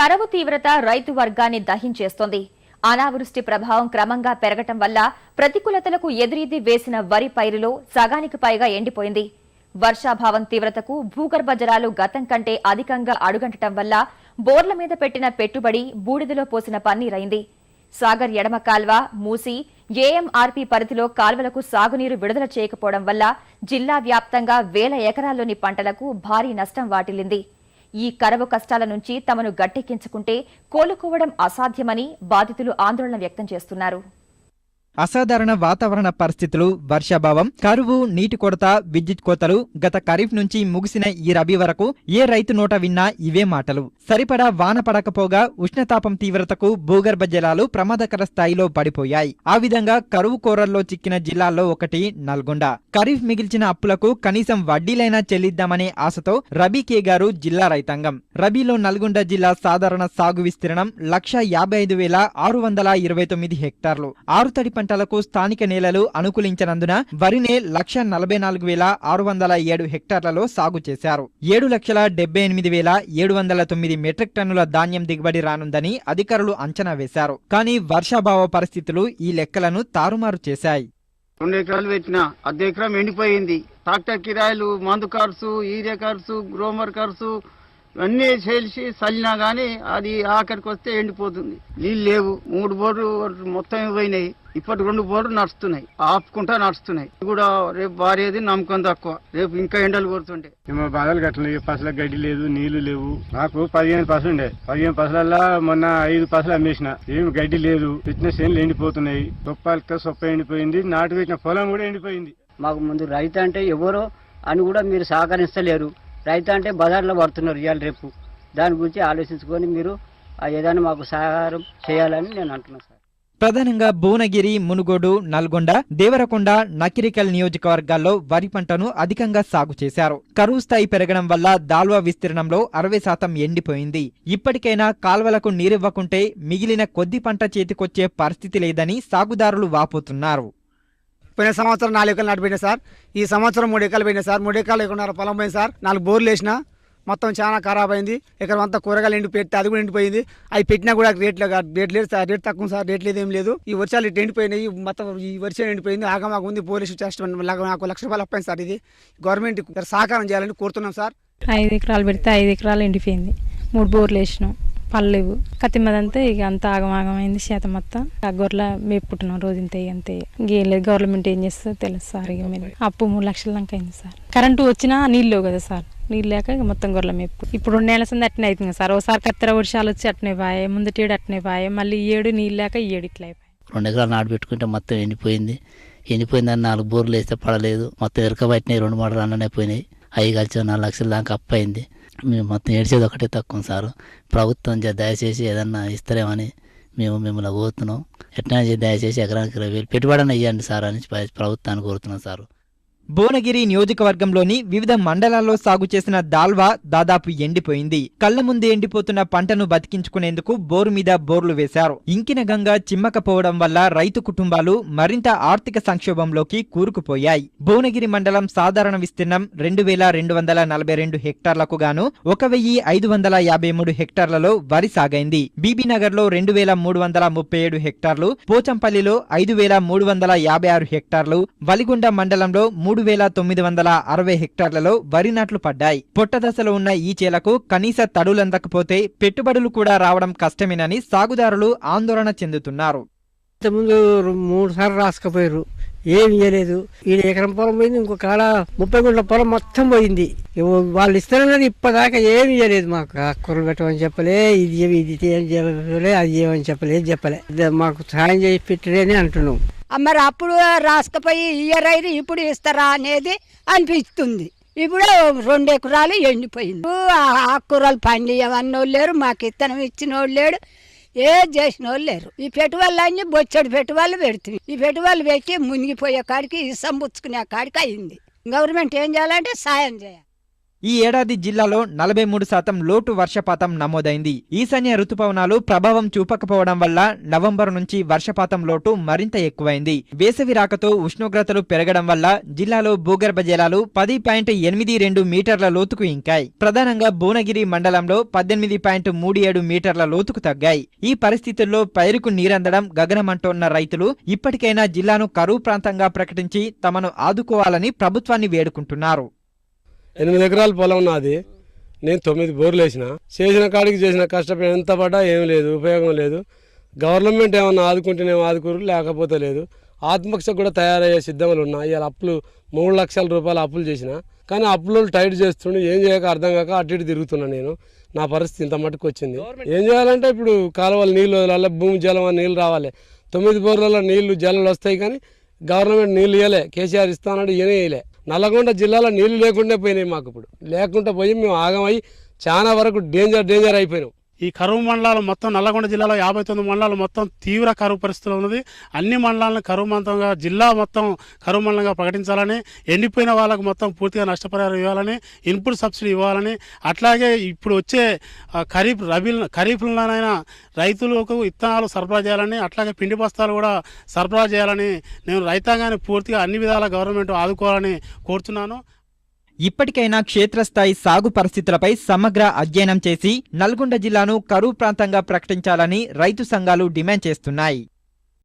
కరువు తీవ్రత రైతు వర్గాన్ని దహించేస్తోంది. అనావృష్టి ప్రభావం క్రమంగా పెరగటం వల్ల ప్రతికూలతలకు ఎదురీది వేసిన వరి పైరులో సగానికి పైగా ఎండిపోయింది. వర్షాభావం తీవ్రతకు భూగర్భ జలాలు గతం కంటే అధికంగా అడుగంటటం వల్ల బోర్ల మీద పెట్టిన పెట్టుబడి బూడిదలో పోసిన పన్నీరైంది. సాగర్ ఎడమ కాల్వ, మూసి, ఏఎంఆర్పీ పరిధిలో కాల్వలకు సాగునీరు విడుదల చేయకపోవడం వల్ల జిల్లా వ్యాప్తంగా వేల ఎకరాల్లోని పంటలకు భారీ నష్టం వాటిల్లింది. ఈ కరువు కష్టాల నుంచి తమను గట్టెక్కించుకుంటే కోలుకోవడం అసాధ్యమని బాధితులు ఆందోళన వ్యక్తం చేస్తున్నారు. అసాధారణ వాతావరణ పరిస్థితులు, వర్షాభావం, కరువు, నీటి కొరత, విద్యుత్ కోతలు గత ఖరీఫ్ నుంచి ముగిసిన ఈ రబీ వరకు ఏ రైతు నోట విన్నా ఇవే మాటలు. సరిపడా వాన పడకపోగా ఉష్ణతాపం తీవ్రతకు భూగర్భ జలాలు ప్రమాదకర స్థాయిలో పడిపోయాయి. ఆ విధంగా కరువు కోరల్లో చిక్కిన జిల్లాల్లో ఒకటి నల్గొండ. ఖరీఫ్ మిగిల్చిన అప్పులకు కనీసం వడ్డీలైనా చెల్లిద్దామనే ఆశతో రబీ కేగారు జిల్లా రైతాంగం. రబీలో నల్గొండ జిల్లా సాధారణ సాగు విస్తీర్ణం 1,55,629 హెక్టార్లు. ఆరుతడి పంటలకు స్థానిక నేలలు అనుకూలించనందున వరినే 1,44,607 హెక్టార్లలో సాగు చేశారు. 7,78,709 మెట్రిక్ టన్నుల ధాన్యం దిగుబడి రానుందని అధికారులు అంచనా వేశారు. కానీ వర్షాభావ పరిస్థితులు ఈ లెక్కలను తారుమారు చేశాయి. 2 ఎకరాలు పెట్టిన 1/2 ఎకరం ఎండిపోయింది. ట్రాక్టర్ కిరాయిలు, మందు ఖర్చు, ఈరియా ఖర్చు, గ్రోమర్ ఖర్చు అన్నీ చేసి చల్లినా గానీ అది ఆఖరికి వస్తే ఎండిపోతుంది. నీళ్ళు లేవు. 3 బోర్లు మొత్తం పోయినాయి. ఇప్పటి 2 బోర్లు నడుస్తున్నాయి, ఆపుకుంటా నడుస్తున్నాయి. కూడా రేపు భార్యది నమ్మకం తక్కువ. రేపు ఇంకా ఎండలు కొడుతుండే మా బాధలు కట్టలేదు. పసల గడ్డి లేదు, నీళ్లు లేవు. నాకు 15 పసలు ఉండే. 15 పసలల్లా మొన్న 5 పసలు అమ్మేసిన. ఏమి గడ్డి లేదు. పెట్టిన చేనులు ఎండిపోతున్నాయి. సొప్ప ఎండిపోయింది. నాటు పెట్టిన పొలం కూడా ఎండిపోయింది. మాకు ముందు రైతు అంటే ఎవరో అని కూడా మీరు సహకరిస్తలేరు. రైతు అంటే బజార్లో పడుతున్నారు ఇవాళ రేపు. దాని గురించి ఆలోచించుకొని మీరు ఏదైనా మాకు సహాయం చేయాలని నేను అంటున్నాను సార్. ప్రధానంగా భువనగిరి, మునుగోడు, నల్గొండ, దేవరకొండ, నకిరికల్ నియోజకవర్గాల్లో వరి పంటను అధికంగా సాగు చేశారు. కరువు స్థాయి పెరగడం వల్ల దాల్వా విస్తీర్ణంలో 60% ఎండిపోయింది. ఇప్పటికైనా కాల్వలకు నీరివ్వకుంటే మిగిలిన కొద్ది పంట చేతికొచ్చే పరిస్థితి లేదని సాగుదారులు వాపోతున్నారు. పోయిన సంవత్సరం 4 ఎకరాలు నాటిపోయినా సార్. ఈ సంవత్సరం 3 ఎకరాలు పోయినా సార్. 3 ఎకరాలు 1.5 పొలం పోయింది సార్. 4 బోర్లు వేసినా మొత్తం చాలా ఖరాబ్ అయింది. ఎకరం అంతా కూరగాయలు ఎండిపోయి అది కూడా ఎండిపోయింది. అవి పెట్టినా కూడా రేట్ లేదు సార్. రేట్ తక్కువ సార్. రేట్ లేదు, ఏం లేదు. ఈ వర్షాలు ఇటు ఎండిపోయినాయి. మొత్తం ఈ వర్షం ఎండిపోయింది. ఆగమాగ ఉంది. పోలీసు చేస్తాం. నాకు ₹1,00,000 అప్పైంది సార్. ఇది గవర్నమెంట్ సహకారం చేయాలని కోరుతున్నాం సార్. 5 ఎకరాలు పెడితే 5 ఎకరాలు ఎండిపోయింది. 3 బోర్లు వేసినాం. పల్లెవు కత్తిమదంతా ఇక అంత ఆగమాగమైంది. శాతం మొత్తం ఆ గొర్రెల మేపుకుంటున్నాం రోజు. ఇంత అంతే. ఇంకేం లేదు. గవర్నమెంట్ ఏం చేస్తుందో తెలుసు సార్. ఇక మీరు అప్పు 3 లక్షల దాకా అయింది సార్. కరెంటు వచ్చినా నీళ్ళు లేవు కదా సార్. నీళ్ళు లేక ఇక మొత్తం గొర్రెల మేపు. ఇప్పుడు 2 నెలల సంది అట్నే అవుతుంది సార్. ఒకసారి కత్తెర వర్షాలు వచ్చి అట్నే పాయే. ముందటేడు అట్నే పాయే. మళ్ళీ 7 నీళ్ళు లేక 7 ఇట్లా అయిపోయాయి. 2 ఎకరాలు నాటు పెట్టుకుంటే మొత్తం ఎండిపోయిందని 4 బోర్లు వేస్తే పడలేదు. మొత్తం ఎరకబట్టినాయి. 2 మూడు రన్లనే పోయినాయి. అవి కలిసి 4 లక్షల దాకా అప్పు అయింది. మేము మొత్తం ఏడ్చేది ఒకటే తక్కువ సార్. ప్రభుత్వం దయచేసి ఏదన్నా ఇస్తారేమని మేము మిమ్మల్ని కోరుతున్నాం. ఎట్లా దయచేసి ఎకరానికి 20,000 పెట్టుబడి ఇవ్వండి సార్ అని ప్రభుత్వాన్ని కోరుతున్నాం సార్. భువనగిరి నియోజకవర్గంలోని వివిధ మండలాల్లో సాగు చేసిన దాల్వా దాదాపు ఎండిపోయింది. కళ్ల ముందు ఎండిపోతున్న పంటను బతికించుకునేందుకు బోరు మీద బోర్లు వేశారు. ఇంకిన గంగ చిమ్మకపోవడం వల్ల రైతు కుటుంబాలు మరింత ఆర్థిక సంక్షోభంలోకి కూరుకుపోయాయి. భువనగిరి మండలం సాధారణ విస్తీర్ణం 2,242 హెక్టార్లకు గాను 1,553 హెక్టార్లలో వరి సాగైంది. బీబీనగర్ లో 2,337 హెక్టార్లు, పోచంపల్లిలో 5,356 హెక్టార్లు, వలిగొండ మండలంలో 3,960 హెక్టార్లలో వరి నాట్లు పడ్డాయి. పొట్టదశలో ఉన్న ఈ చేలకు కనీస తడులందకపోతే పెట్టుబడులు కూడా రావడం కష్టమేనని సాగుదారులు ఆందోళన చెందుతున్నారు. ముందు 3 సార్లు రాసుకపోయారు. ఏమి ఇవ్వలేదు. ఈ ఎకరం పొలం పోయింది. ఇంకో కాడ 30 గుంటల పొలం మొత్తం పోయింది. వాళ్ళు ఇస్తారని ఇప్పటిదాకా ఏమి ఇవ్వలేదు. మాకు కూరలు పెట్టమని చెప్పలే, ఇది ఏం చెప్పలే, అది ఏమని చెప్పలే. మాకు సాయం చేసి పెట్టలేని అంటున్నాం. మరి అప్పుడు రాసుకపోయి ఇయ్యరైరు, ఇప్పుడు ఇస్తారా అనేది అనిపిస్తుంది. ఇప్పుడు 2 ఎకరాలు ఎండిపోయింది. ఆకుకూరలు పండియవన్న వాళ్ళు లేరు. మాకు ఇత్తనం ఇచ్చిన వాళ్ళు లేడు. ఏం చేసిన వాళ్ళు లేరు. ఈ పెట్టుబడులన్నీ బొచ్చడి పెట్టుబడులు పెడుతుంది. ఈ పెట్టుబడులు పెట్టి మునిగిపోయే కాడికి ఇసం పుచ్చుకునే కాడికి అయింది. గవర్నమెంట్ ఏం చేయాలంటే సాయం చేయాలి. ఈ ఏడాది జిల్లాలో 43% లోటు వర్షపాతం నమోదైంది. ఈశాన్య రుతుపవనాలు ప్రభావం చూపకపోవడం వల్ల నవంబర్ నుంచి వర్షపాతం లోటు మరింత ఎక్కువైంది. వేసవి రాకతో ఉష్ణోగ్రతలు పెరగడం వల్ల జిల్లాలో భూగర్భ జలాలు 10.82 మీటర్ల లోతుకు ఇంకాయి. ప్రధానంగా భువనగిరి మండలంలో 18.37 మీటర్ల లోతుకు తగ్గాయి. ఈ పరిస్థితుల్లో పైరుకు నీరందడం గగనమంటోన్న రైతులు ఇప్పటికైనా జిల్లాను కరువు ప్రాంతంగా ప్రకటించి తమను ఆదుకోవాలని ప్రభుత్వాన్ని వేడుకుంటున్నారు. 8 ఎకరాల పొలం నాది. నేను 9 బోర్లు వేసిన. చేసిన కాడికి చేసిన కష్టపడి ఎంత పడ్డా ఏం లేదు, ఉపయోగం లేదు. గవర్నమెంట్ ఏమన్నా ఆదుకుంటేనేమో ఆదుకోరు, లేకపోతే లేదు. ఆత్మహత్య కూడా తయారయ్యే సిద్ధంలో ఉన్నా. ఇవాళ అప్పులు 3 లక్షల రూపాయలు అప్పులు చేసిన. కానీ అప్పులు టైట్ చేస్తుండే ఏం చేయక అర్థం కాక అటు ఇటు తిరుగుతున్నా. నేను నా పరిస్థితి ఇంత మట్టుకు వచ్చింది. ఏం చేయాలంటే ఇప్పుడు కాలువలు నీళ్ళు వదలాలి, భూమి జలం నీళ్ళు రావాలి. 9 బోర్లలో నీళ్లు జలాలు వస్తాయి కానీ గవర్నమెంట్ నీళ్ళు ఇవ్వలే. కేసీఆర్ ఇస్తానని ఈయనే ఇవ్వలే. నల్లగొండ జిల్లాలో నీళ్లు లేకుండా పోయినాయి. మాకు ఇప్పుడు లేకుండా పోయి మేము ఆగమై చాలా వరకు డేంజర్ అయిపోయినాం. ఈ కరువు మండలాలు మొత్తం నల్లగొండ జిల్లాలో 59 మండలాలు మొత్తం తీవ్ర కరువు పరిస్థితులు ఉన్నది. అన్ని మండలాలను కరువు మండలంగా, జిల్లా మొత్తం కరువు మండలంగా ప్రకటించాలని, ఎండిపోయిన వాళ్ళకు మొత్తం పూర్తిగా నష్టపరిహారం ఇవ్వాలని, ఇన్పుట్ సబ్సిడీ ఇవ్వాలని, అట్లాగే ఇప్పుడు వచ్చే ఖరీఫ్లోనైనా రైతులకు విత్తనాలు సరఫరా చేయాలని, అట్లాగే పిండి బస్తాలు కూడా సరఫరా చేయాలని నేను రైతాంగాన్ని పూర్తిగా అన్ని విధాల గవర్నమెంట్ ఆదుకోవాలని కోరుతున్నాను. ఇప్పటికైనా క్షేత్రస్థాయి సాగు పరిస్థితులపై సమగ్ర అధ్యయనం చేసి నల్గొండ జిల్లాను కరువు ప్రాంతంగా ప్రకటించాలని రైతు సంఘాలు డిమాండ్ చేస్తున్నాయి.